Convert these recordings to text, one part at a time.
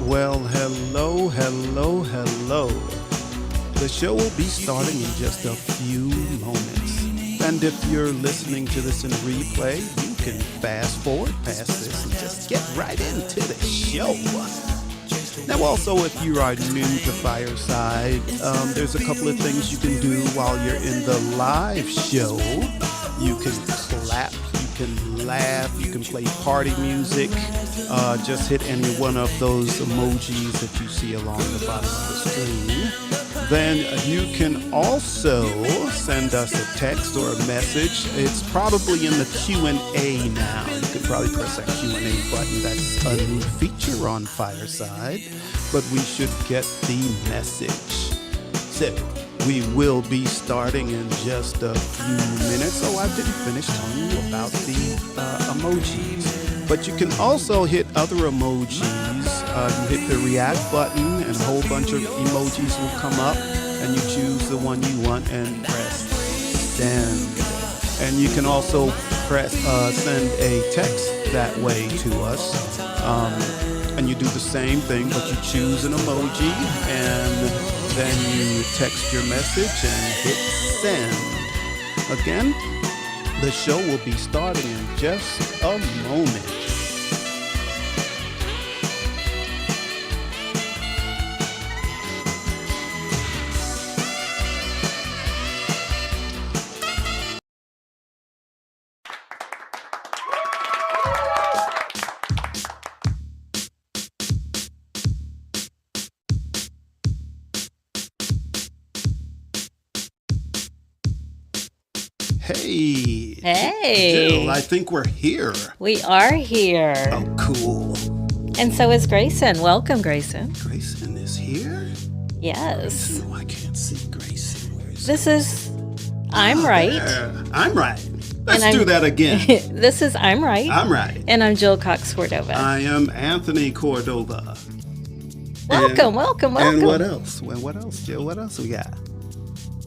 Well, hello, hello, hello. The show will be starting in just a few moments. And if you're listening to this in replay, you can fast forward past this and just get right into the show. Now, also, if you are new to Fireside, there's a couple of things you can do while you're in the live show. You can clap, you can laugh, you can play party music. Just hit any one of those emojis that you see along the bottom of the screen. Then you can also send us a text or a message. It's probably in the Q&A now. You could probably press that Q&A button. That's a new feature on Fireside, but we should get the message. So we will be starting in just a few minutes. Oh, I didn't finish telling you about the emojis. But you can also hit other emojis. You hit the react button and a whole bunch of emojis will come up and you choose the one you want and press send. And you can also press send a text that way to us. And you do the same thing, but you choose an emoji and then you text your message and hit send. Again, the show will be starting in just a moment. Hey. Hey. Jill, I think we're here. We are here. Oh, cool. And so is Grayson. Welcome, Grayson. Grayson is here? Yes. No, I can't see Grayson. Where is This is I'm Right. there? I'm right. Let's And do I'm- that again. This is I'm Right. I'm right. And I'm Jill Cox Cordova. I am Anthony Cordova. welcome, welcome, welcome. And what else? Well, what else, Jill? What else we got?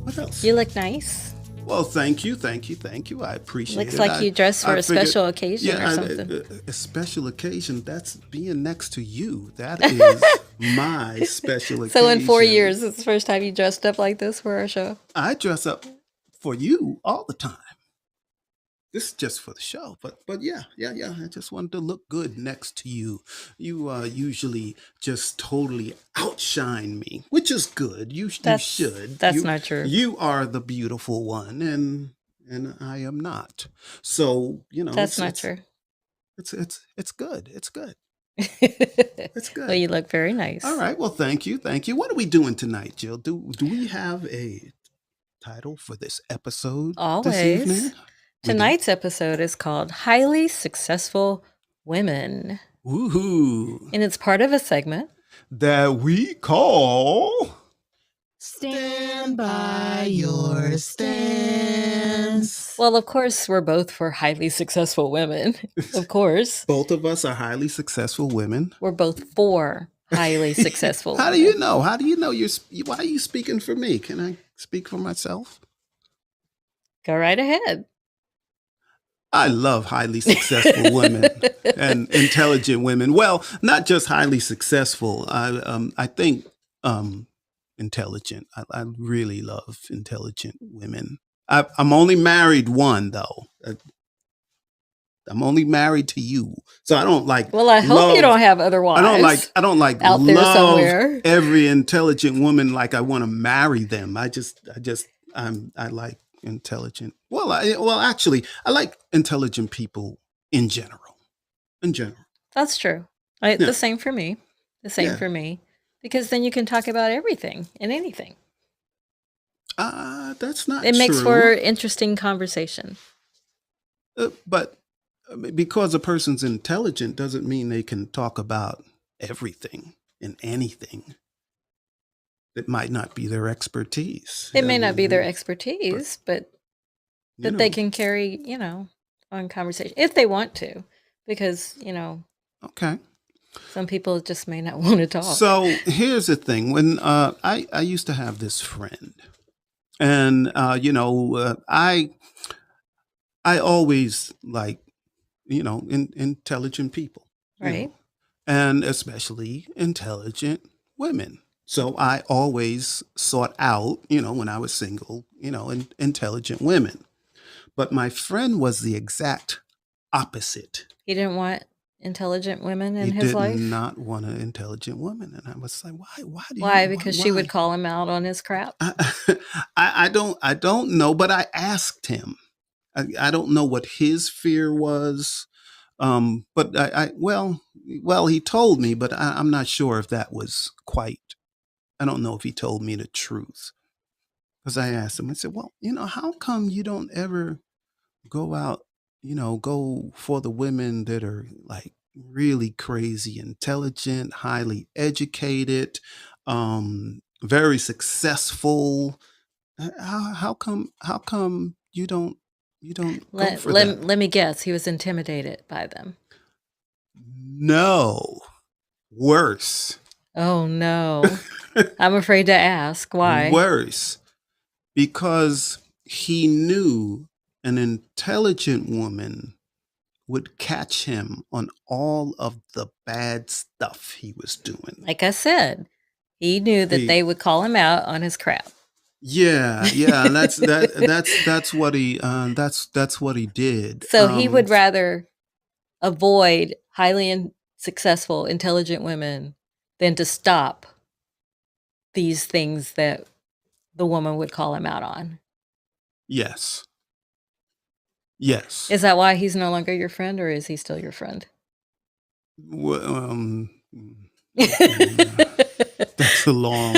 What else? You look nice. Well, thank you. I appreciate it. Looks like you dressed for I a figured- special occasion yeah, or something. A special occasion. That's being next to you. That is my special occasion. So in 4 years, it's the first time you dressed up like this for our show. I dress up for you all the time. This is just for the show, but yeah. I just wanted to look good next to you. You usually just totally outshine me, which is good. You should. That's You- not true. You are the beautiful one, and I am not. So That's not true. It's good. It's good. It's good. Well, you look very nice. All right. Well, thank you. What are we doing tonight, Jill? Do we have a title for this episode this Always. evening? We do. Tonight's episode is called Highly Successful Women. Woohoo! And it's part of a segment. That we call Stand by your stance. Well, of course, we're both for highly successful women. Of course. both of us are highly successful women. We're both for highly successful How do women. you know? How do you know why are you speaking for me? Can I speak for myself? Go right ahead. I love highly successful women and intelligent women. Well, not just highly successful. I think intelligent. I really love intelligent women. I'm only married one though. I'm only married to you, so I don't like. Well, I hope you don't have other wives. I don't like out there love somewhere. every intelligent woman like I want to marry them. I like intelligent. Actually, I like intelligent people in general. That's true. Yeah. The same for me. The same Yeah. for me. Because then you can talk about everything and anything. That's not It makes true. for interesting conversation. But because a person's intelligent doesn't mean they can talk about everything and anything. It might not be their expertise. It may not be their I mean, expertise, but you they know. can carry, on conversation if they want to. Because, Okay. some people just may not want to talk. So here's the thing. When I used to have this friend, and I always like intelligent people, you know. Right. and especially intelligent women. So I always sought out, when I was single, intelligent women. But my friend was the exact opposite. He didn't want intelligent women in He his did life? not want an intelligent woman. And I was like, why? Why? Because she would call him out on his crap? I don't know, but I asked him. I don't know what his fear was. But well, he told me, but I'm not sure if that was quite, I don't know if he told me the truth. Because I asked him, I said, well, how come you don't ever go out, go for the women that are like really crazy, intelligent, highly educated, very successful? How come you don't go for that? Let me guess. He was intimidated by them. No, worse. Oh, no. I'm afraid to ask. Why? Worse. Because he knew an intelligent woman would catch him on all of the bad stuff he was doing. Like I said, he knew that they would call him out on his crap. Yeah, and that's what he did. So he would rather avoid highly successful, intelligent women than to stop these things that the woman would call him out on. Yes. Is that why he's no longer your friend, or is he still your friend? Well, that's a long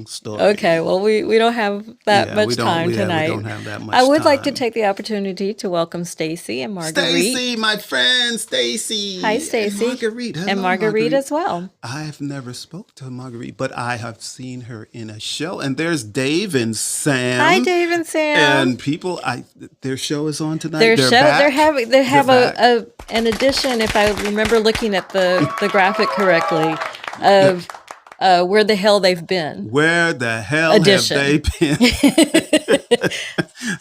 story. Okay, well, we don't have that much time tonight. We don't have that much I would time. like to take the opportunity to welcome Stacy and Marguerite. Stacy, my friend, Stacy. Hi, Stacy. And Marguerite. Hello, and Marguerite as well. I've never spoke to Marguerite, but I have seen her in a show. And there's Dave and Sam. Hi, Dave and Sam. And people, their show is on tonight. They have an edition, if I remember looking at the graphic correctly, of where the hell they've been. Where the hell edition. Have they been?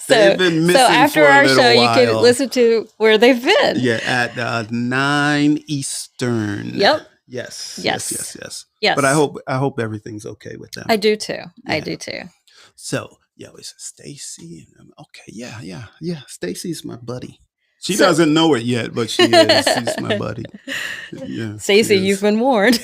They've been missing after for our show, while. You can listen to where they've been. Yeah, at 9 Eastern. Yep. Yes. But I hope everything's okay with them. I do too. So it's Stacy. Okay, yeah. Stacy's my buddy. She doesn't know it yet, but she is. She's my buddy. Yeah, Stacy, you've been warned.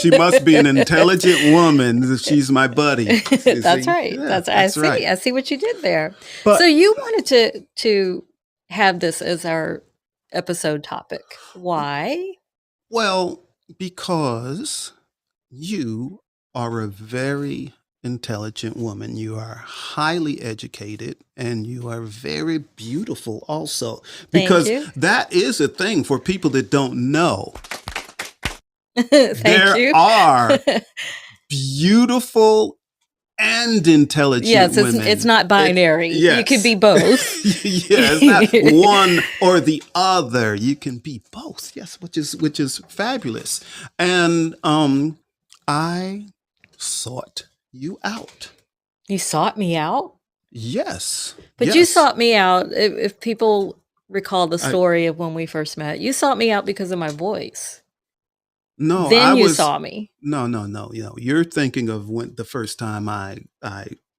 She must be an intelligent woman if she's my buddy. That's right. Yeah, that's right. I see what you did there. But, so you wanted to have this as our episode topic. Why? Well, because you are a very intelligent woman. You are highly educated and you are very beautiful also. Because that is a thing for people that don't know. There are beautiful and intelligent women. It's not binary. You can be both. It's not one or the other. You can be both. Yes, which is fabulous. And I sought you out. You sought me out? Yes. But you sought me out, if people recall the story of when we first met, you sought me out because of my voice. No, then you saw me. No. You're thinking of when the first time I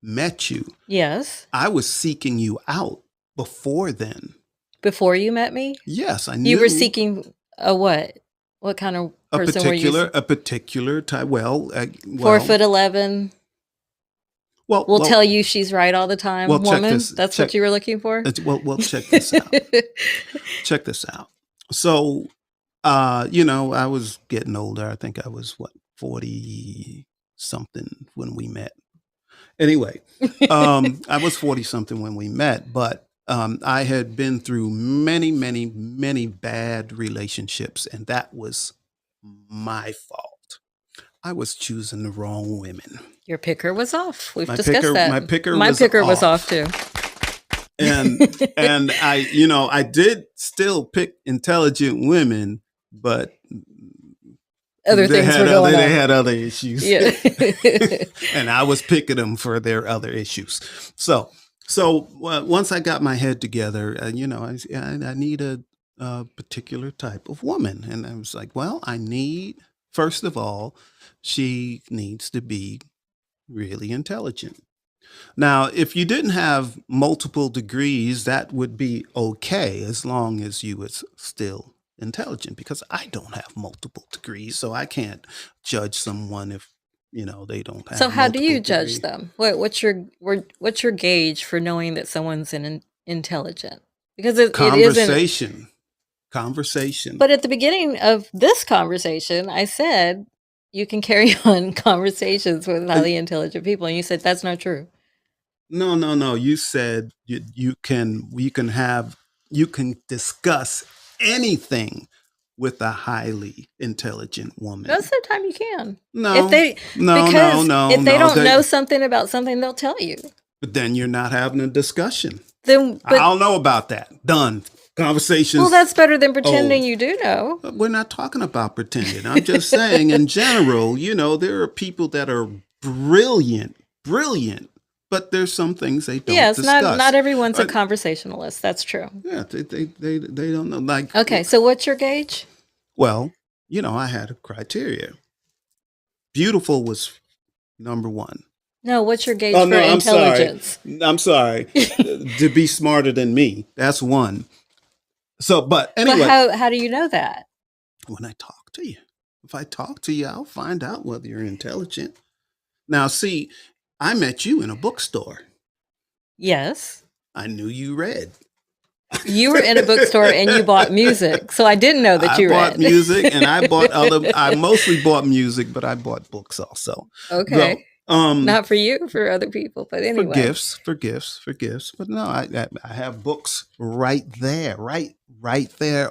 met you. Yes. I was seeking you out before then. Before you met me? Yes, I knew. You were seeking a what? What kind of person were you? A particular type. 4'11". We'll tell you she's right all the time, woman. That's what you were looking for? Well, check this out. Check this out. So, I was getting older. I think I was 40 something when we met. Anyway, I was 40 something when we met, but I had been through many, many, many bad relationships, and that was my fault. I was choosing the wrong women. Your picker was off. We've discussed that. My picker was off too. And I did still pick intelligent women, but other things were going on. They had other issues. Yeah. And I was picking them for their other issues. So once I got my head together, I need a a particular type of woman. And I was like, well, first of all, she needs to be really intelligent. Now, if you didn't have multiple degrees, that would be okay as long as you was still intelligent, because I don't have multiple degrees, so I can't judge someone if, they don't have So how do you multiple judge degrees. them? What's your gauge for knowing that someone's intelligent? Because it isn't. Conversation. But at the beginning of this conversation, I said you can carry on conversations with highly intelligent people, and you said that's not true. No. You said you can discuss anything with a highly intelligent woman. Most of the time you can. No, If they no, because no, if they no. don't know something about something, they'll tell you. But then you're not having a discussion. I don't know about that. Done. Conversations. Well, that's better than pretending you do know. We're not talking about pretending. I'm just saying in general, there are people that are brilliant, but there's some things they don't discuss. Not everyone's a conversationalist. That's true. Yeah, they don't know. Like, okay, so what's your gauge? Well, I had a criteria. Beautiful was number one. No, what's your gauge for intelligence? I'm sorry. To be smarter than me. That's one. So, but anyway. But how do you know that? When I talk to you. If I talk to you, I'll find out whether you're intelligent. Now, see, I met you in a bookstore. Yes. I knew you read. You were in a bookstore and you bought music. So I didn't know that you read. I bought music, and I mostly bought music, but I bought books also. Okay. Not for you, for other people, but anyway. For gifts. But no, I have books right there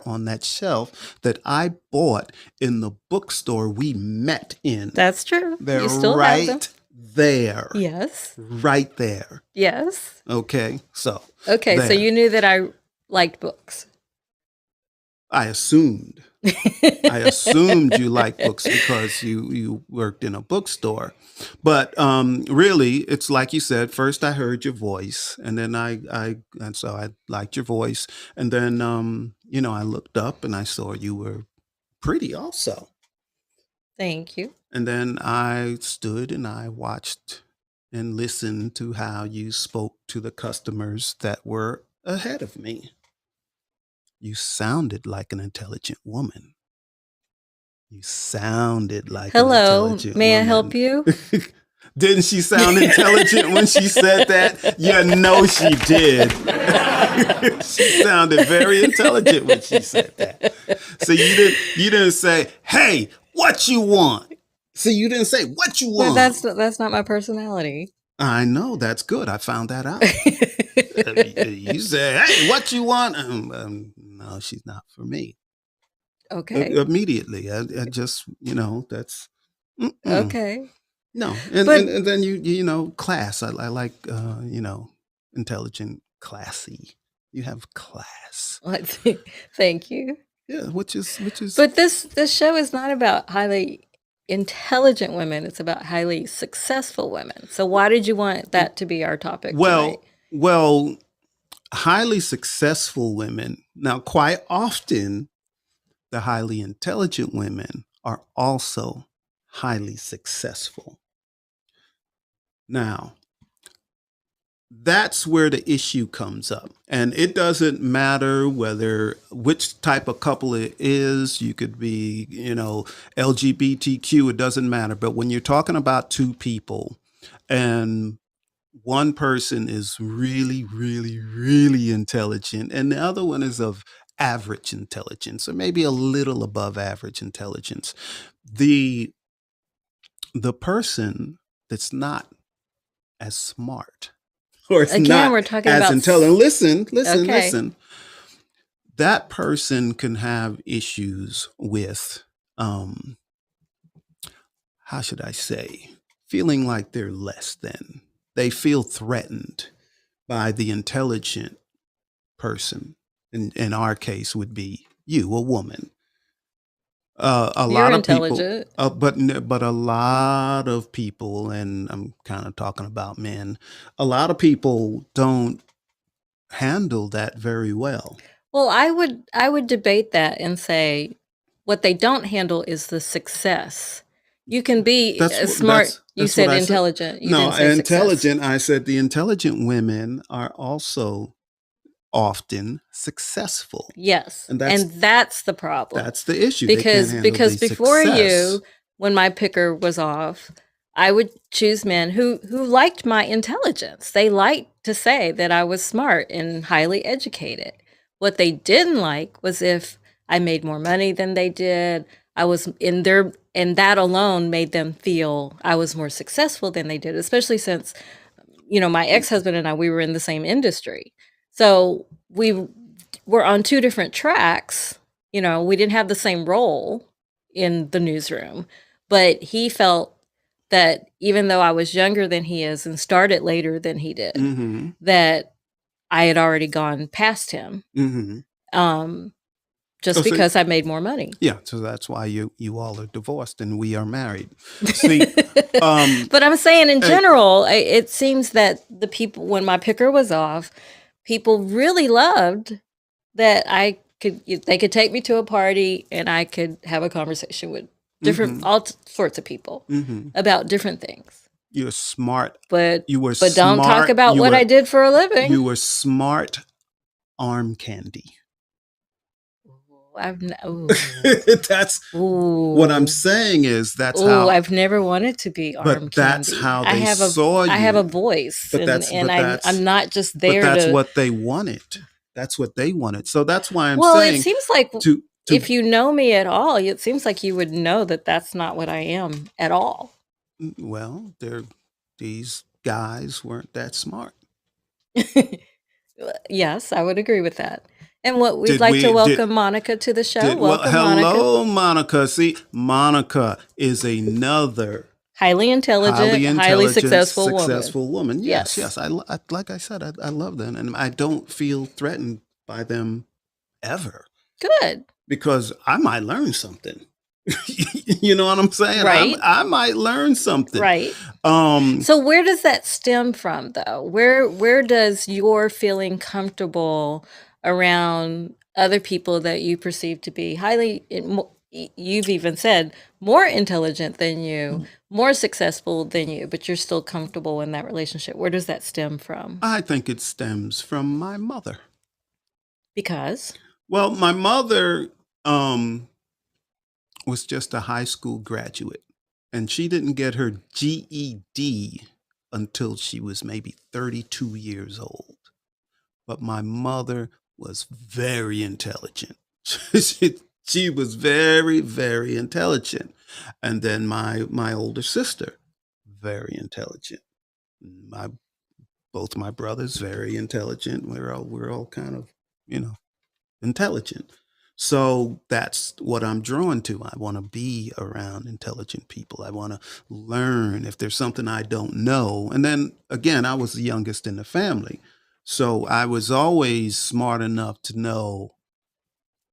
on that shelf that I bought in the bookstore we met in. That's true. They're you still right have them. There. Yes. Right there. Yes. Okay. So. Okay. There. So you knew that I liked books. I assumed. You liked books because you worked in a bookstore. But really, it's like you said. First, I heard your voice, and then so I liked your voice, and then I looked up and I saw you were pretty also. Thank you. And then I stood and I watched and listened to how you spoke to the customers that were ahead of me. You sounded like an intelligent woman. You sounded like an intelligent may woman. I help you? Didn't she sound intelligent when she said that? You know she did. She sounded very intelligent when she said that. So you didn't say, "Hey, what you want?" So you didn't say what you want. But that's not my personality. I know, that's good. I found that out. You say, "Hey, what you want?" No, she's not for me. Okay. Immediately, I just that's okay. No, and then you class. I like intelligent, classy. You have class. Thank you. Yeah, which is. But this show is not about highly intelligent women. It's about highly successful women. So why did you want that to be our topic tonight? Well, highly successful women. Now, quite often, the highly intelligent women are also highly successful. Now, that's where the issue comes up. And it doesn't matter which type of couple it is. You could be, LGBTQ, it doesn't matter. But when you're talking about two people and one person is really, really, really intelligent and the other one is of average intelligence or maybe a little above average intelligence, the person that's not as smart or it's not we're talking as about intelligent. Listen. Okay. That person can have issues with, how should I say, feeling like they're less than. They feel threatened by the intelligent person. In our case, would be you, a woman. You're lot of intelligent. people, but a lot of people, and I'm kind of talking about men, a lot of people don't handle that very well. Well, I would debate that and say what they don't handle is the success. You can be smart. You That's what said I said. intelligent. You No, didn't say success. intelligent. I said the intelligent women are also often successful. Yes, And and that's the problem. that's the issue. They can't handle Because the before success. you, when my picker was off, I would choose men who liked my intelligence. They liked to say that I was smart and highly educated. What they didn't like was if I made more money than they did. I was in their, and that alone made them feel I was more successful than they did, especially since, my ex-husband and I, we were in the same industry. So we were on two different tracks. We didn't have the same role in the newsroom, but he felt that even though I was younger than he is and started later than he did, Mm-hmm. that I had already gone past him. Mm-hmm. Just because I made more money. Yeah, so that's why you all are divorced and we are married. See, but I'm saying in general, it seems that the people, when my picker was off, people really loved that they could take me to a party and I could have a conversation with different, all sorts of people about different things. You're smart. But you were but smart. Don't talk about what I did for a living. You were smart arm candy. That's what I'm saying is that's how I've never wanted to be arm candy. But that's how they saw you. I have a voice, I'm not just there. But that's what they wanted. That's what they wanted. So that's why I'm saying. Well, it seems like if you know me at all, it seems like you would know that that's not what I am at all. Well, these guys weren't that smart. Yes, I would agree with that. And we'd like to welcome Monica to the show. Hello, Monica. See, Monica is another highly intelligent, highly successful woman. Yes. Like I said, I love them, and I don't feel threatened by them ever. Good. Because I might learn something. You know what I'm saying? Right. I might learn something. Right. So where does that stem from, though? Where does your feeling comfortable around other people that you perceive to be you've even said more intelligent than you, more successful than you, but you're still comfortable in that relationship? Where does that stem from? I think it stems from my mother. Because? Well, my mother was just a high school graduate, and she didn't get her GED until she was maybe 32 years old. But my mother was very intelligent. She was very, very intelligent. And then my older sister, very intelligent. Both my brothers, very intelligent. We're all kind of, intelligent. So that's what I'm drawn to. I want to be around intelligent people. I want to learn if there's something I don't know. And then again, I was the youngest in the family. So I was always smart enough to know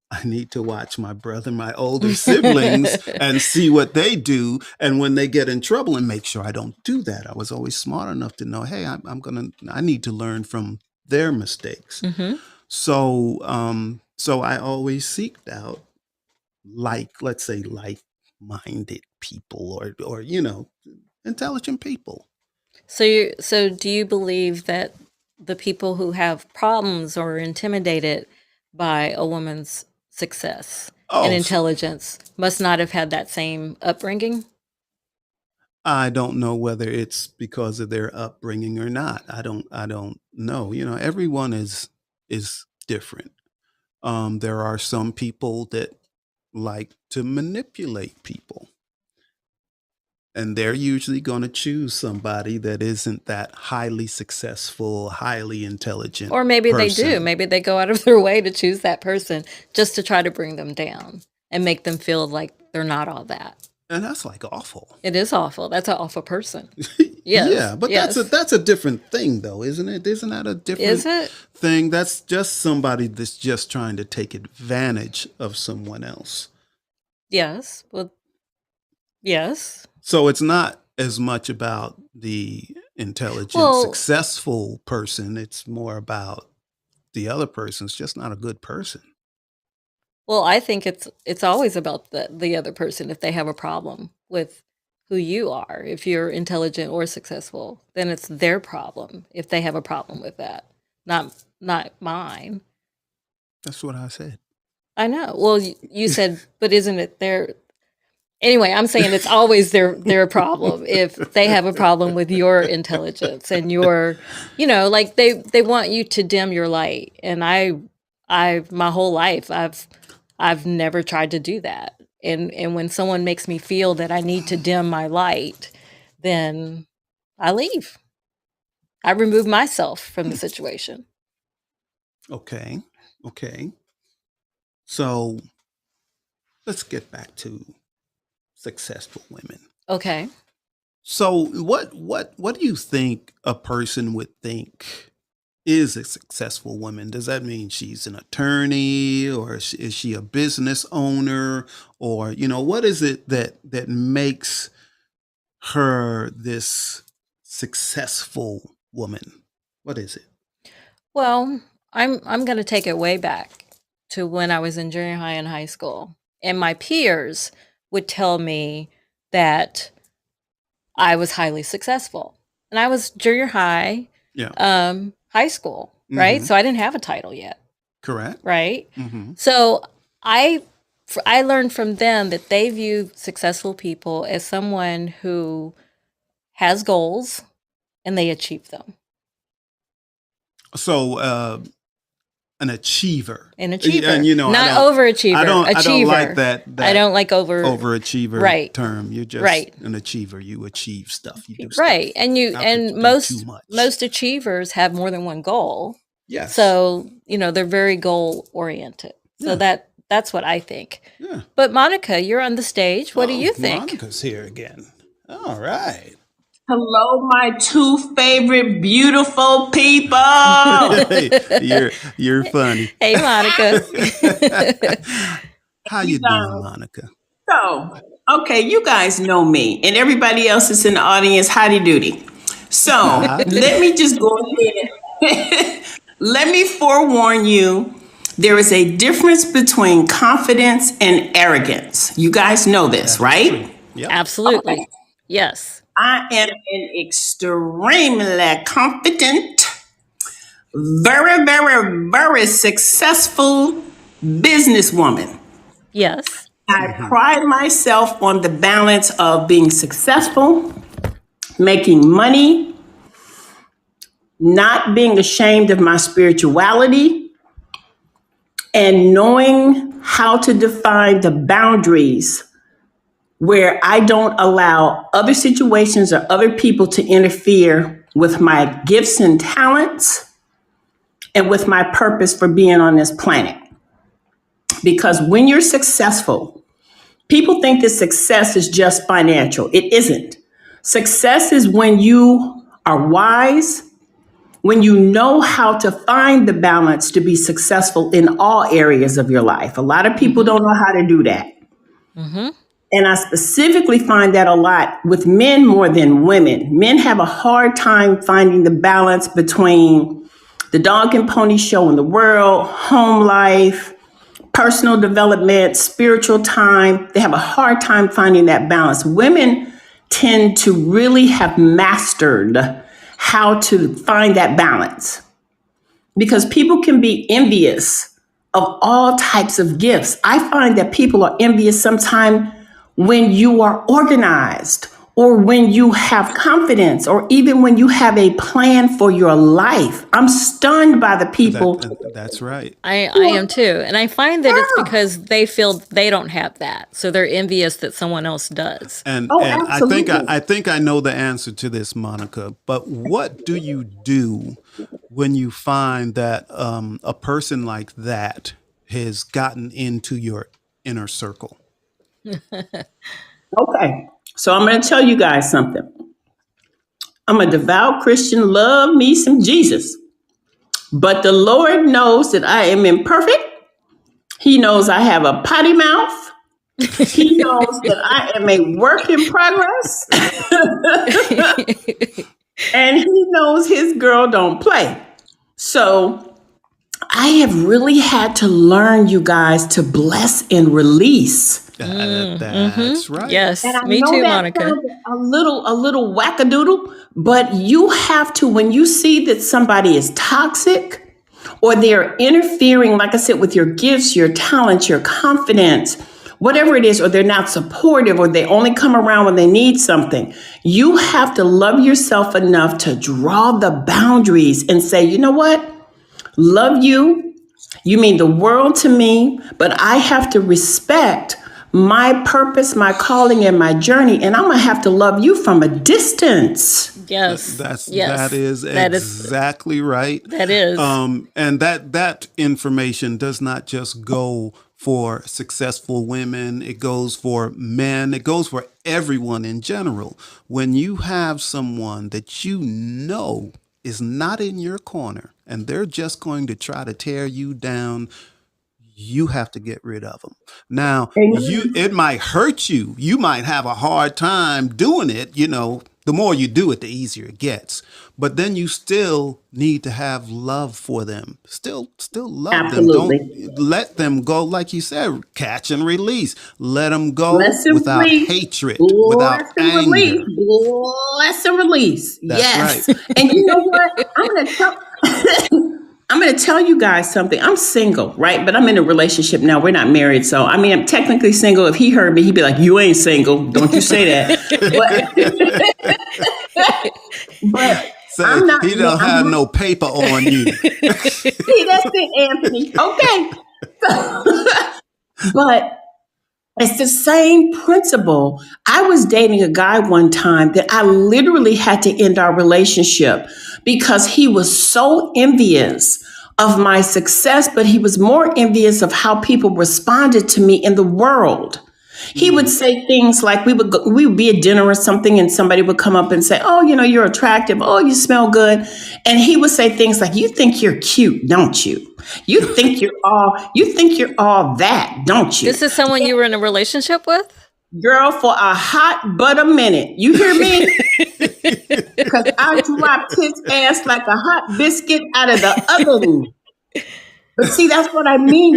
I need to watch my brother, my older siblings, and see what they do. And when they get in trouble, and make sure I don't do that. I was always smart enough to know, hey, I need to learn from their mistakes. Mm-hmm. So I always seeked out let's say like-minded people or intelligent people. So do you believe that the people who have problems or are intimidated by a woman's success and intelligence must not have had that same upbringing? I don't know whether it's because of their upbringing or not. I don't know. Everyone is different. There are some people that like to manipulate people. And they're usually going to choose somebody that isn't that highly successful, highly intelligent. Or maybe they do. Maybe they go out of their way to choose that person just to try to bring them down and make them feel like they're not all that. And that's like awful. It is awful. That's an awful person. Yes. Yeah, but that's a different thing, though, isn't it? Isn't that a different thing? That's just somebody that's just trying to take advantage of someone else. Yes. Well, yes. So it's not as much about the intelligent, successful person. It's more about the other person's just not a good person. Well, I think it's always about the other person if they have a problem with who you are. If you're intelligent or successful, then it's their problem if they have a problem with that. Not mine. That's what I said. I know. Well, you said, but isn't it their anyway, I'm saying it's always their problem if they have a problem with your intelligence and your, like they want you to dim your light. And I my whole life I've never tried to do that. And when someone makes me feel that I need to dim my light, then I leave. I remove myself from the situation. Okay. So let's get back to successful women. Okay. So what do you think a person would think is a successful woman? Does that mean she's an attorney, or is she a business owner, or what is it that makes her this successful woman? What is it? Well, I'm going to take it way back to when I was in junior high and high school, and my peers would tell me that I was highly successful, and I was junior high, high school, right? Mhm. So I didn't have a title yet, Correct. right? Mm-hmm. So I learned from them that they view successful people as someone who has goals and they achieve them. So an achiever. An achiever. And not overachiever. I don't achiever. like that I don't like overachiever Right. term. You're just Right. an achiever. You achieve stuff. You do Right. stuff. And Not that you do most too much. most achievers have more than one goal. Yes. So, they're very goal oriented. So Yeah. that's what I think. Yeah. But Monica, you're on the stage. What do you think? Monica's here again. All right. Hello, my two favorite beautiful people. You're funny. Hey, Monica. How you doing, Monica? So, okay, you guys know me, and everybody else is in the audience. Howdy doody. So, let me just go ahead. Let me forewarn you. There is a difference between confidence and arrogance. You guys know this, right? Yep. Absolutely. Okay. Yes. I am an extremely confident, very, very, very successful businesswoman. Yes. I pride myself on the balance of being successful, making money, not being ashamed of my spirituality, and knowing how to define the boundaries where I don't allow other situations or other people to interfere with my gifts and talents and with my purpose for being on this planet. Because when you're successful, people think that success is just financial. It isn't. Success is when you are wise, when you know how to find the balance to be successful in all areas of your life. A lot of people don't know how to do that. Mm-hmm. And I specifically find that a lot with men more than women. Men have a hard time finding the balance between the dog and pony show in the world, home life, personal development, spiritual time. They have a hard time finding that balance. Women tend to really have mastered how to find that balance because people can be envious of all types of gifts. I find that people are envious sometimes when you are organized or when you have confidence or even when you have a plan for your life. I'm stunned by the people. That's right. I am too. And I find that it's because they feel they don't have that. So they're envious that someone else does. And absolutely. I think I know the answer to this, Monica. But what do you do when you find that a person like that has gotten into your inner circle? Okay, so I'm going to tell you guys something. I'm a devout Christian, love me some Jesus. But the Lord knows that I am imperfect. He knows I have a potty mouth. He knows that I am a work in progress. And he knows his girl don't play. So I have really had to learn, you guys, to bless and release. That's right. Yes, And I me know too, that Monica. sounds a little wackadoodle, but you have to, when you see that somebody is toxic or they're interfering, like I said, with your gifts, your talents, your confidence, whatever it is, or they're not supportive, or they only come around when they need something, you have to love yourself enough to draw the boundaries and say, you know what? Love you. You mean the world to me, but I have to respect my purpose, my calling, and my journey. And I'm going to have to love you from a distance. Yes. That yes. is That is exactly right. that is. And that information does not just go for successful women. It goes for men. It goes for everyone in general. When you have someone that you know is not in your corner and they're just going to try to tear you down, you have to get rid of them. Now, it might hurt you. You might have a hard time doing it. The more you do it, the easier it gets. But then you still need to have love for them. Still love Absolutely. them. Don't let them go, like you said, catch and release. Let them go Bless and without release. hatred, without Bless and anger. release. Bless and release. That's Yes. right. And you know what? I'm going to tell you guys something. I'm single, right? But I'm in a relationship now. We're not married. So, I mean, I'm technically single. If he heard me, he'd be like, you ain't single. Don't you say that. But Say, I'm not. he don't have no paper on you. See, that's it, Anthony. Okay. But it's the same principle. I was dating a guy one time that I literally had to end our relationship because he was so envious of my success, but he was more envious of how people responded to me in the world. He would say things like we would be at dinner or something and somebody would come up and say, oh, you're attractive. Oh, you smell good. And he would say things like, you think you're cute, don't you? You think you're all that, don't you? This is someone you were in a relationship with? Girl, for a hot but a minute. You hear me? Because I dropped his ass like a hot biscuit out of the oven. But see, that's what I mean.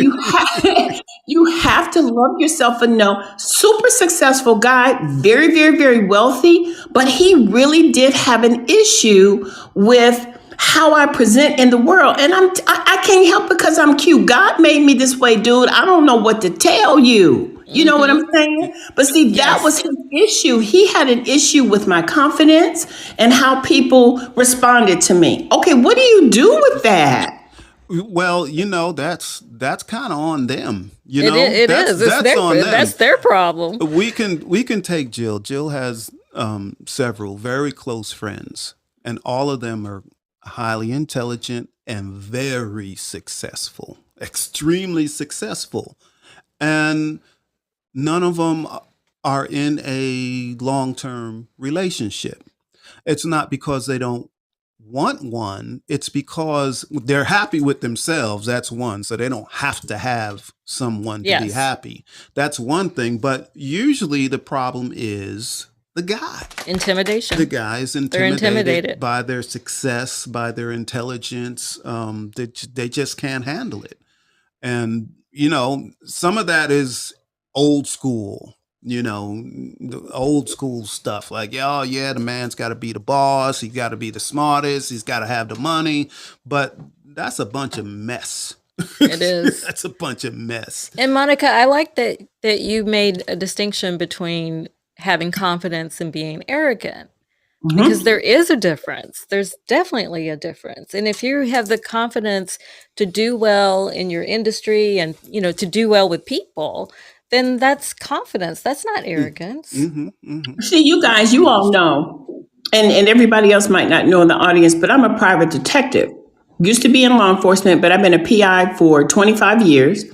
You have to love yourself and know. Super successful guy, very, very, very wealthy, but he really did have an issue with how I present in the world. And I can't help because I'm cute. God made me this way, dude. I don't know what to tell you. You know what I'm saying? But see, that was his issue. He had an issue with my confidence and how people responded to me. Okay, what do you do with that? Well, that's kind of on them. It is. That's on them. That's their problem. We can take Jill. Jill has several very close friends, and all of them are highly intelligent and very successful, extremely successful, and none of them are in a long-term relationship. It's not because they don't want one. It's because they're happy with themselves. That's one. So they don't have to have someone to be happy. That's one thing. But usually the problem is the guy. Intimidation. The guy is intimidated by their success, by their intelligence. They just can't handle it. And, some of that is old school. The old school stuff like, oh yeah, the man's got to be the boss. He's got to be the smartest. He's got to have the money. But that's a bunch of mess. It is. That's a bunch of mess. And Monica, I like that you made a distinction between having confidence and being arrogant. Because there is a difference. There's definitely a difference. And if you have the confidence to do well in your industry and, to do well with people, then that's confidence. That's not arrogance. See, you guys, you all know, and everybody else might not know in the audience, but I'm a private detective. Used to be in law enforcement, but I've been a PI for 25 years.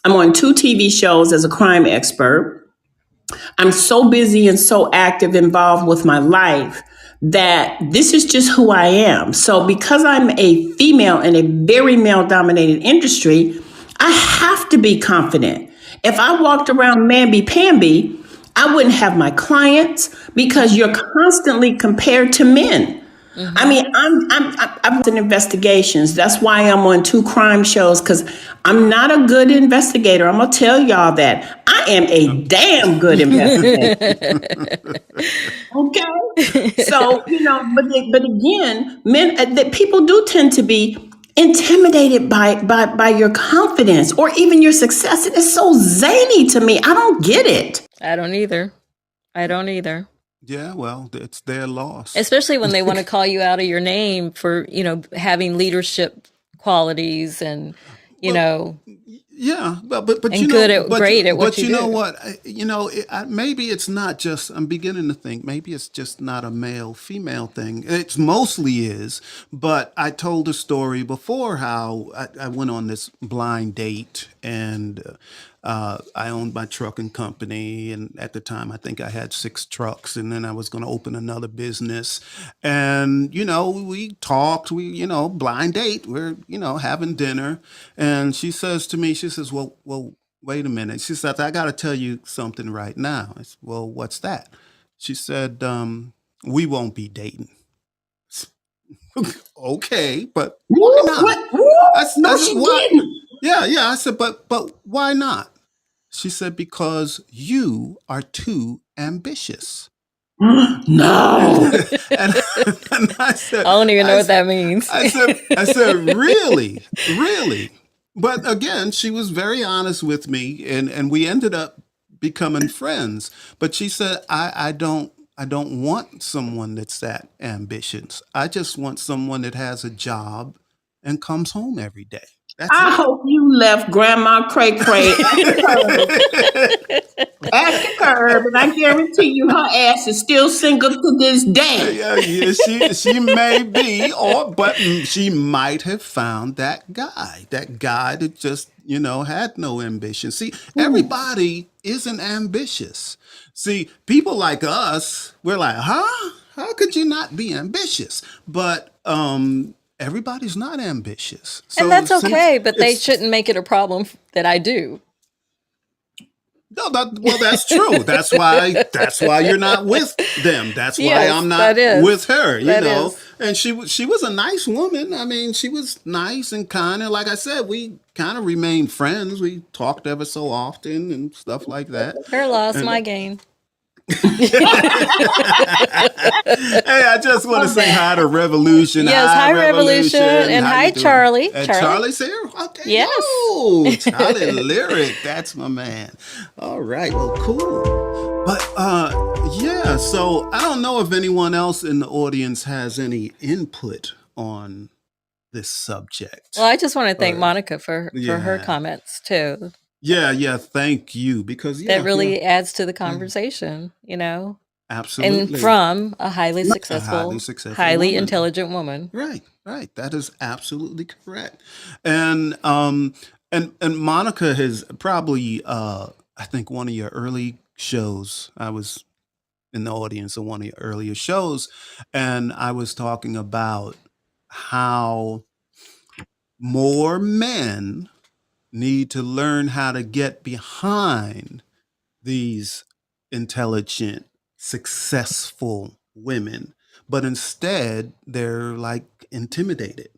I'm on 2 TV shows as a crime expert. I'm so busy and so active, involved with my life that this is just who I am. So because I'm a female in a very male-dominated industry, I have to be confident. If I walked around mamby-pamby, I wouldn't have my clients because you're constantly compared to men. I mean, I'm in investigations. That's why I'm on 2 crime shows, because I'm not a good investigator. I'm gonna tell y'all that I am a damn good investigator. Okay, so but again, men that people do tend to be intimidated by your confidence or even your success. It is so zany to me. I don't get it. I don't either. I don't either. Yeah, well, it's their loss. Especially when they want to call you out of your name for, having leadership qualities and, Yeah, but and great at what but you you know do. what? Maybe it's not just. I'm beginning to think maybe it's just not a male female thing. It's mostly is. But I told a story before how I went on this blind date and I owned my trucking company, and at the time I think I had 6 trucks, and then I was going to open another business, and we talked. Blind date. We're having dinner, and she says to me, she says, "Well, wait a minute." She says, "I got to tell you something right now." I said, "Well, what's that?" She said, "We won't be dating." Okay, but why not? What? No, said, she "Why?" didn't. Yeah. I said, but why not? She said, "Because you are too ambitious." No. and, and I said, I don't even know I, what that means. I said, really, really. But again, she was very honest with me, and we ended up becoming friends. But she said, I don't want someone that's that ambitious. I just want someone that has a job and comes home every day. That's I it. hope you left Grandma Cray Cray at the curb, and I guarantee you her ass is still single to this day. Yeah, she may be, but she might have found that guy that just had no ambition. See, everybody isn't ambitious. See, people like us, we're like, huh? How could you not be ambitious? But everybody's not ambitious, And that's since okay, but they it's shouldn't make it a problem that I do. no, well, that's true. That's why you're not with them. That's why Yes, I'm not that is. with her. That is. And she was a nice woman. I mean, she was nice and kind. And like I said, we kind of remained friends. We talked ever so often and stuff like that. Her loss, And my gain. hey, I just want to say hi to Revolution. Yes, hi, Revolution. And How hi, you doing? Charlie. And Charlie. Charlie's here? Okay. Yes. Oh, Charlie Lyric. That's my man. All right. Well, cool. But yeah, so I don't know if anyone else in the audience has any input on this subject. Well, I just want to thank Or- Monica for her Yeah. comments too. Yeah, thank you. Because That really adds to the conversation, absolutely. and from a highly successful, successful highly woman. intelligent woman. Right. That is absolutely correct. And Monica has probably I think one of your early shows. I was in the audience of one of your earlier shows, and I was talking about how more men need to learn how to get behind these intelligent, successful women, but instead they're like intimidated.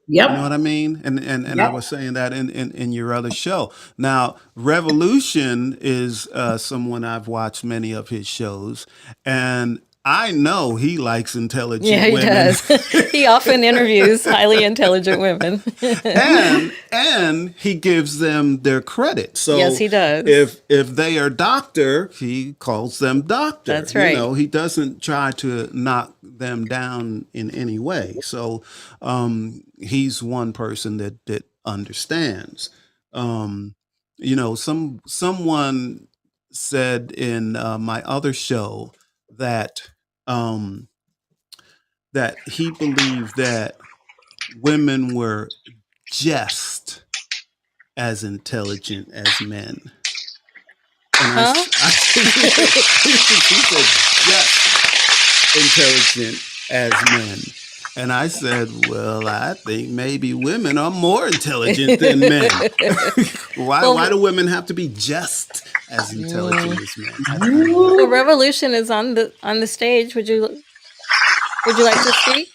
Yep. You know what I mean? And I Yep. was saying that in your other show. Now, Revolution is someone I've watched many of his shows, and I know he likes intelligent Yeah, he women. does. He often interviews highly intelligent women. and he gives them their credit. So Yes, he does. If they are doctor, he calls them doctor. That's right. He doesn't try to knock them down in any way. So he's one person that understands. Someone said in my other show that that he believed that women were just as intelligent as men. And Huh? he said just intelligent as men. And I said, well, I think maybe women are more intelligent than men. Why do women have to be just as intelligent as men? Well, Revolution is on the stage. Would you like to speak?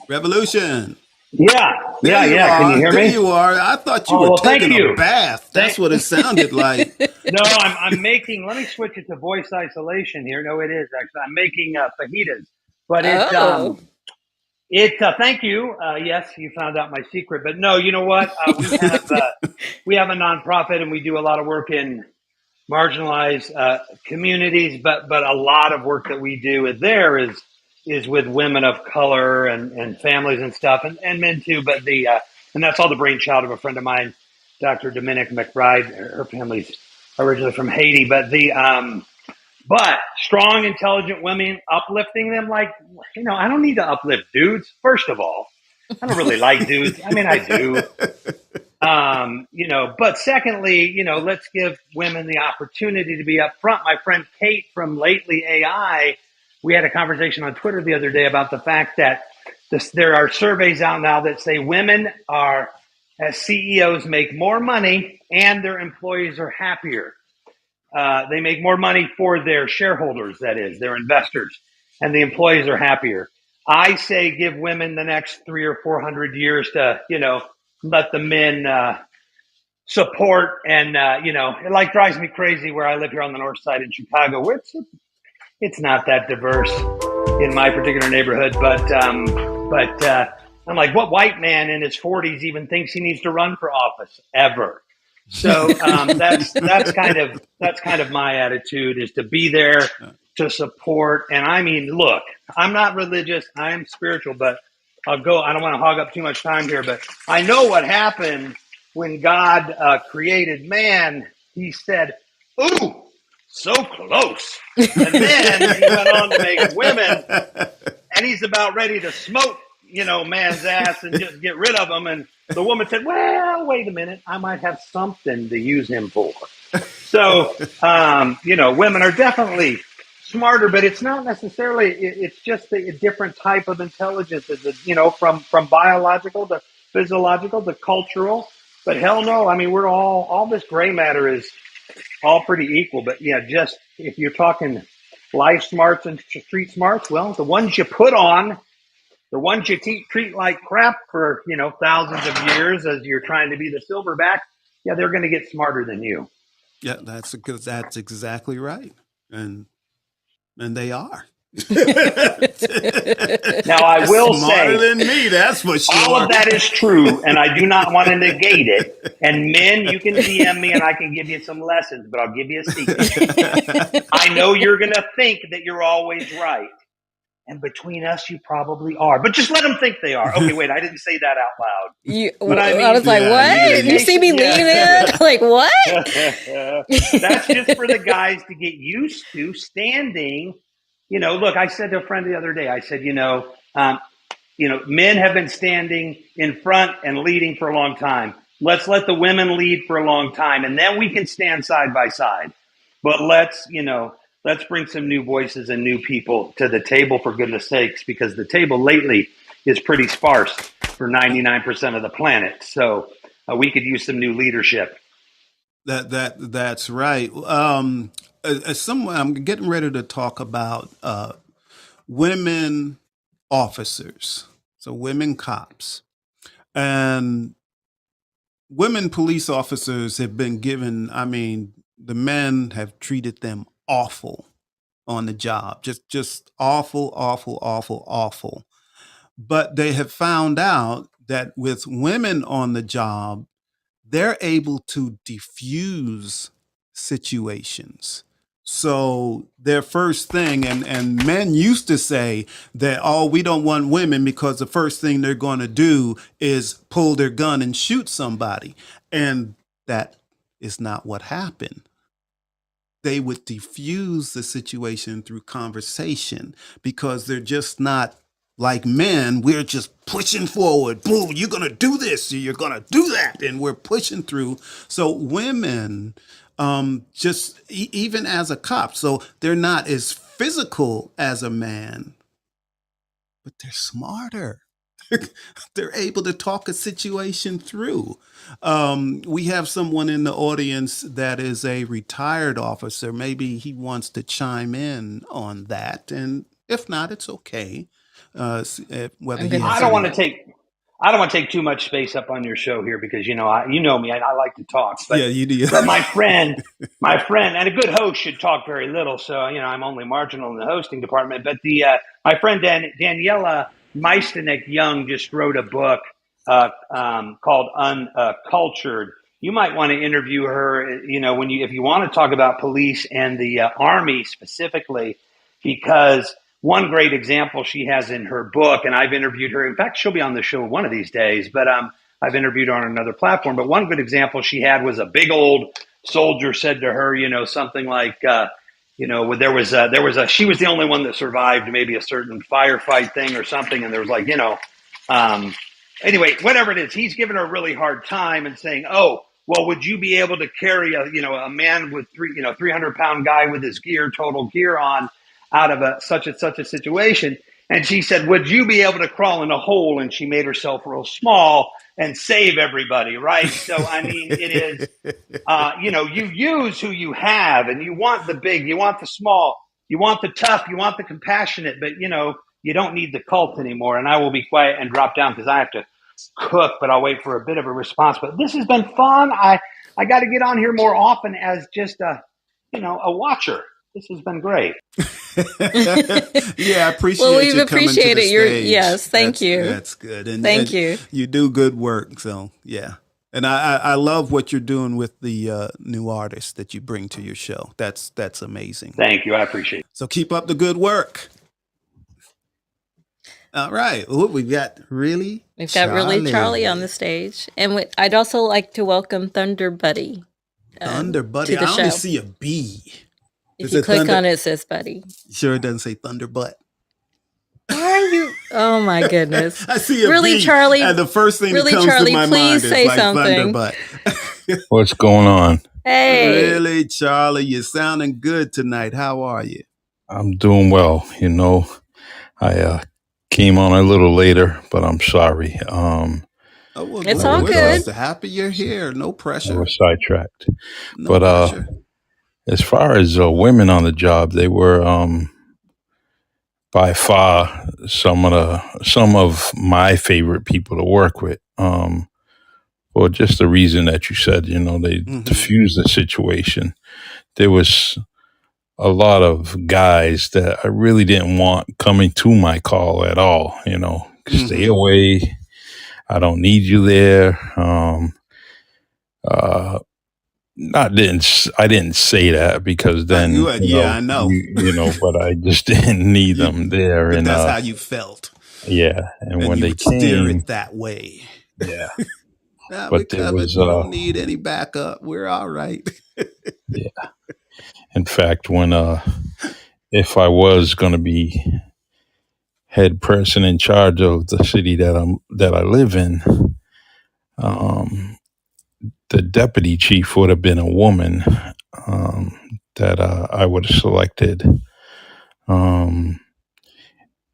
Revolution. Yeah, There yeah, you yeah. Can you are. hear There me? you are. I thought you Oh, were well, thank taking a you. bath. That's Thank. what it sounded like. No, I'm making. Let me switch it to voice isolation here. No, it is actually. I'm making fajitas, but Oh. Thank you. Yes, you found out my secret, but no, you know what? We have a nonprofit, and we do a lot of work in marginalized communities, but a lot of work that we do there is with women of color and families and stuff, and men too. But and that's all the brainchild of a friend of mine, Dr. Dominic McBride. Her family's originally from Haiti, but strong, intelligent women, uplifting them. Like, I don't need to uplift dudes. First of all, I don't really like dudes. I mean, I do. But secondly, let's give women the opportunity to be upfront. My friend Kate from Lately AI, we had a conversation on Twitter the other day about the fact that there are surveys out now that say women as CEOs, make more money and their employees are happier. They make more money for their shareholders, that is, their investors, and the employees are happier. I say give women the next 300 or 400 years to, let the men support. And it like drives me crazy where I live here on the north side in Chicago, where it's not that diverse in my particular neighborhood. But I'm like, what white man in his 40s even thinks he needs to run for office ever? So that's kind of my attitude, is to be there to support. And I mean, look, I'm not religious, I am spiritual, but I don't want to hog up too much time here, but I know what happened when God created man. He said, "Ooh, so close," and then he went on to make women, and he's about ready to smoke, man's ass and just get rid of him. And the woman said, "Well, wait a minute, I might have something to use him for." So, women are definitely smarter, but it's not necessarily. It's just a different type of intelligence. From biological to physiological to cultural. But hell no, I mean, we're all this gray matter is all pretty equal. But yeah, just if you're talking life smarts and street smarts, well, the ones you put on, the ones you treat like crap for, thousands of years as you're trying to be the silverback, yeah, they're going to get smarter than you. Yeah, that's exactly right. And they are. Now, I will smarter say, than me, that's for sure. all of that is true, and I do not want to negate it. And men, you can DM me and I can give you some lessons, but I'll give you a secret. I know you're going to think that you're always right. And between us, you probably are. But just let them think they are. Okay, wait, I didn't say that out loud. But I was like, what? You see me lean in? Like, what? That's just for the guys to get used to standing. Look, I said to a friend the other day, I said, men have been standing in front and leading for a long time. Let's let the women lead for a long time, and then we can stand side by side. But let's bring some new voices and new people to the table, for goodness sakes, because the table lately is pretty sparse for 99% of the planet. So we could use some new leadership. That's right. I'm getting ready to talk about women officers, so women cops, and women police officers have been given. I mean, the men have treated them awful on the job, just awful, awful, awful, awful. But they have found out that with women on the job, they're able to diffuse situations. So their first thing, and men used to say that, oh, we don't want women because the first thing they're going to do is pull their gun and shoot somebody. And that is not what happened. They would diffuse the situation through conversation because they're just not like men. We're just pushing forward. Boom, you're going to do this, you're going to do that. And we're pushing through. So women, even as a cop, so they're not as physical as a man, but they're smarter. They're able to talk a situation through. We have someone in the audience that is a retired officer. Maybe he wants to chime in on that. And If not, it's okay. Whether I'm he gonna has I don't start want any. to take I don't want to take too much space up on your show here because you know me, I like to talk. Yeah, you do. But my friend, and a good host should talk very little. So I'm only marginal in the hosting department. But the my friend Daniela Meistenek Young just wrote a book called Uncultured. You might want to interview her. If you want to talk about police and the army specifically, because one great example she has in her book, and I've interviewed her. In fact, she'll be on the show one of these days, but I've interviewed her on another platform. But one good example she had was a big old soldier said to her, something like, she was the only one that survived maybe a certain firefight thing or something. And there was like, anyway, whatever it is, he's giving her a really hard time and saying, oh, well, would you be able to carry a man with 300-pound guy with his total gear on out of such and such a situation? And she said, would you be able to crawl in a hole? And she made herself real small and save everybody, right? So, I mean, it is, you use who you have, and you want the big, you want the small, you want the tough, you want the compassionate, but, you don't need the cult anymore. And I will be quiet and drop down because I have to cook, but I'll wait for a bit of a response. But this has been fun. I got to get on here more often as just a watcher. This has been great. Yeah, I appreciate well, we've you coming to the appreciated your stage. yes. Thank you. That's good. And Thank you. You do good work. So yeah. And I love what you're doing with the new artists that you bring to your show. That's amazing. Thank you. I appreciate it. So keep up the good work. All right. Ooh, we've got We've got really Charlie on the stage, and I'd also like to welcome Thunder Buddy. Thunder Buddy. To the I only show. see a B. If Is you it click Thunder? on it, it says Buddy. Sure, it doesn't say Thunder Butt. Why are you? Oh my goodness! I see a Really, B, Charlie? and the first thing Really, that comes Charlie, to my mind please is say like Thunder something. Butt. What's going on? Hey, Really, Charlie, you're sounding good tonight. How are you? I'm doing well. I came on a little later, but I'm sorry. Oh, well, It's good. all We're good. just happy you're here. No I pressure. was sidetracked. No But pressure. as far as women on the job, they were by far some of my favorite people to work with. For just the reason that you said, they diffused the situation. There was a lot of guys that I really didn't want coming to my call at all. Stay away. I don't need you there. I didn't say that because then I know. but I just didn't need them there. But And that's how you felt. yeah, and when you they would steer came, it that way. yeah. We're But there covered. was We don't need any backup. We're all right. yeah. In fact, when if I was going to be head person in charge of the city that I live in, the deputy chief would have been a woman that I would have selected,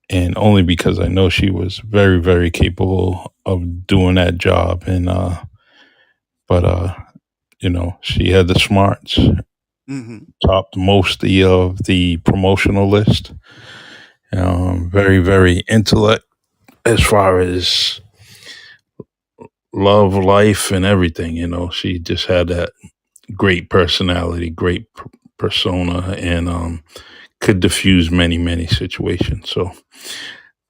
and only because I know she was very, very capable of doing that job. And but she had the smarts, topped most of the promotional list. Very, very intellect as far as love, life, and everything. She just had that great personality, great persona, and could diffuse many, many situations. So,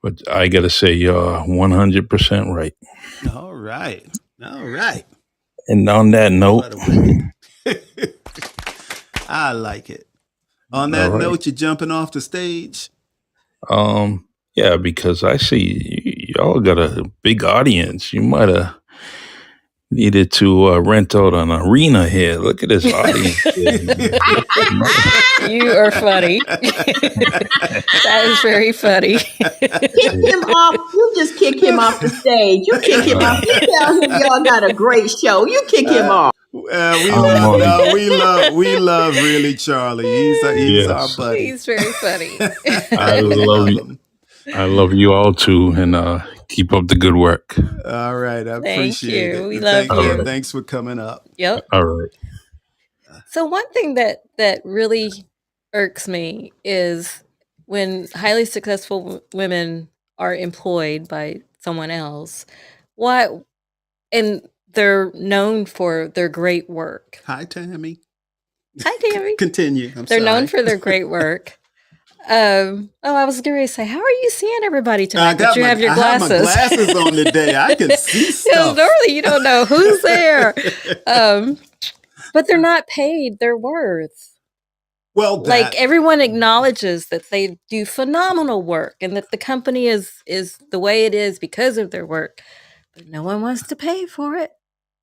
but I got to say, you're 100% right. All right. All right. And on that note, I like it. On that note, you're jumping off the stage. Yeah, because I see y'all got a big audience. You might have needed to rent out an arena here. Look at this audience. You are funny. That is very funny. Kick him off. You just kick him off the stage. You kick him off. You tell him y'all got a great show. You kick him off. We love really Charlie. He's our buddy. He's very funny. I love you. I love you all too, and keep up the good work. All right, I appreciate it. We love you. And thanks for coming up. Yep. All right. So one thing that really irks me is when highly successful women are employed by someone else, why, and they're known for their great work. Hi, Tammy. Hi, Tammy. Continue. They're known for their great work. I was going to say, how are you seeing everybody tonight? But you have your glasses. I have my glasses on today. I can see stuff. Normally, you don't know who's there. But they're not paid their worth. Well, like everyone acknowledges that they do phenomenal work and that the company is the way it is because of their work, but no one wants to pay for it.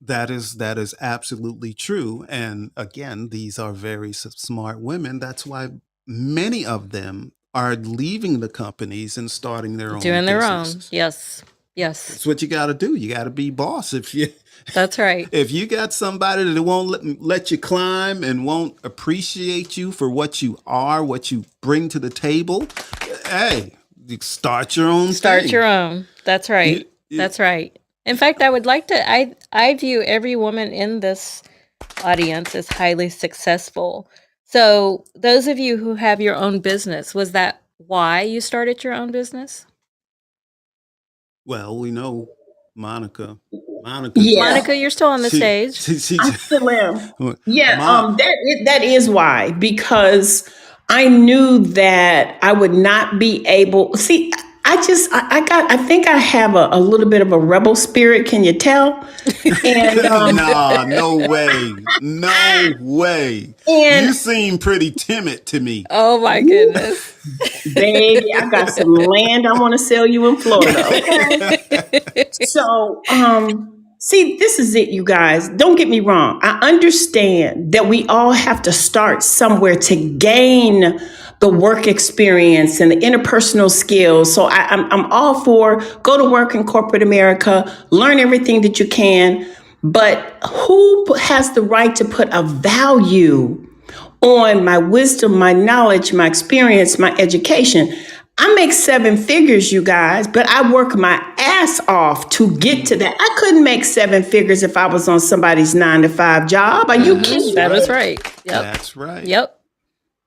That is absolutely true. And again, these are very smart women. That's why many of them are leaving the companies and starting their own doing their own. businesses. Yes. That's what you got to do. You got to be boss. That's right. If you got somebody that won't let you climb and won't appreciate you for what you are, what you bring to the table, hey, you start your own. Start your own. That's right. That's right. In fact, I would like to, I view every woman in this audience as highly successful. So those of you who have your own business, was that why you started your own business? Well, we know Monica. Yeah. Monica, you're still on the stage. I still am. Yeah, that is why, because I knew that I would not be able. See, I think I have a little bit of a rebel spirit. Can you tell? And, no way. No way. And, you seem pretty timid to me. Oh my goodness. Baby, I got some land I want to sell you in Florida. Okay? So, see, this is it, you guys. Don't get me wrong. I understand that we all have to start somewhere to gain the work experience and the interpersonal skills. So I'm all for go to work in corporate America, learn everything that you can. But who has the right to put a value on my wisdom, my knowledge, my experience, my education? I make 7 figures, you guys, but I work my ass off to get to that. I couldn't make 7 figures if I was on somebody's 9-to-5 job. Are you kidding? That is right. Yep. That's right. Yep.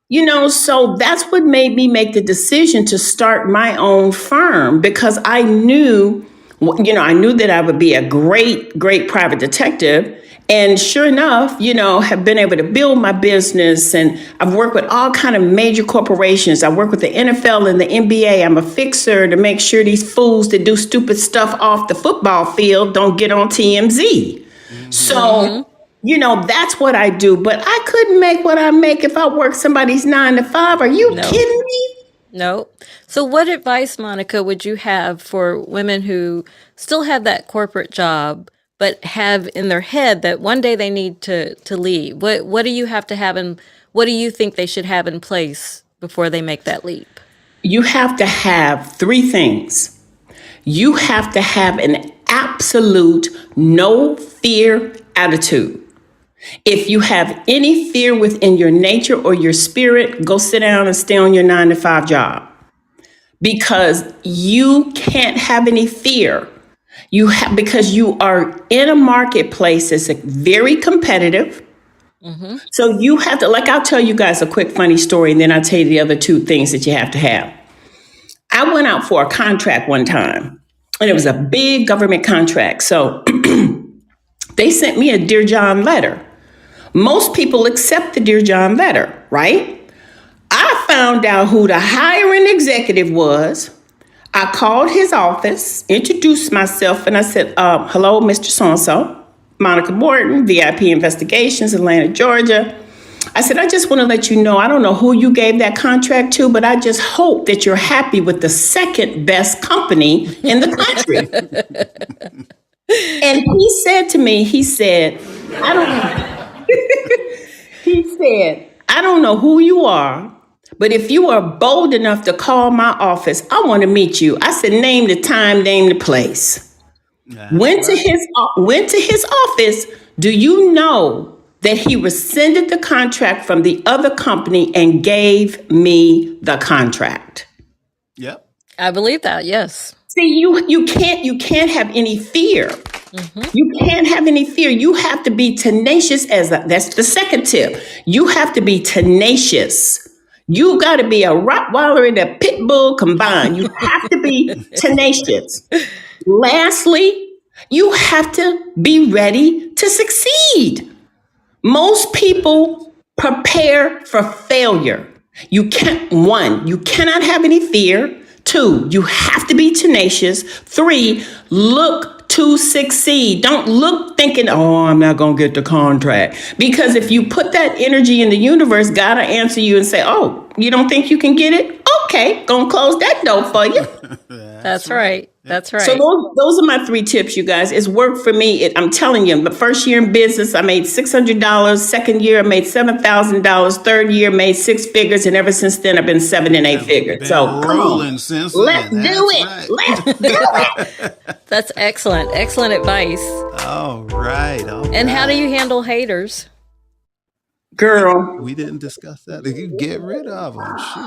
You know, so that's what made me make the decision to start my own firm, because I knew that I would be a great, great private detective. And sure enough, have been able to build my business. And I've worked with all kind of major corporations. I work with the NFL and the NBA. I'm a fixer to make sure these fools that do stupid stuff off the football field don't get on TMZ. Mm-hmm. So, that's what I do. But I couldn't make what I make if I work somebody's 9-to-5. Are you kidding me? No. So what advice, Monica, would you have for women who still have that corporate job, but have in their head that one day they need to leave? What do you have to have, and what do you think they should have in place before they make that leap? You have to have 3 things. You have to have an absolute no fear attitude. If you have any fear within your nature or your spirit, go sit down and stay on your 9-to-5 job, because you can't have any fear. Because you are in a marketplace that's very competitive. Mm-hmm. So you have to, I'll tell you guys a quick funny story, and then I'll tell you the other 2 things that you have to have. I went out for a contract one time, and it was a big government contract. So they sent me a Dear John letter. Most people accept the Dear John letter, right? I found out who the hiring executive was. I called his office, introduced myself, and I said, hello, Mr. So-and-so, Monica Morton, VIP Investigations, Atlanta, Georgia. I said, I just want to let you know, I don't know who you gave that contract to, but I just hope that you're happy with the second best company in the country. And he said to me, I don't know who you are, but if you are bold enough to call my office, I want to meet you. I said, name the time, name the place. Went to his office. Do you know that he rescinded the contract from the other company and gave me the contract? Yep. I believe that. Yes. See, you can't have any fear. Mm-hmm. You can't have any fear. You have to be tenacious. That's the second tip. You have to be tenacious. You got to be a Rottweiler in a bull combined. You have to be tenacious. Lastly, you have to be ready to succeed. Most people prepare for failure. You cannot have any fear. 2, you have to be tenacious. 3, look to succeed. Don't look thinking, oh, I'm not going to get the contract. Because if you put that energy in the universe, God will answer you and say, oh, you don't think you can get it? Okay, gonna close that door for you. That's right. That's right. So those are my 3 tips, you guys. It's worked for me. I'm telling you, the first year in business, I made $600. Second year, I made $7,000. Third year, made 6 figures. And ever since then, I've been 7 and 8 figures. So come on. Since Let's then. do it. Right. Let's do it. That's excellent. Excellent advice. All right. And how do you handle haters? Girl. We didn't discuss that. You get rid of them. Shoot.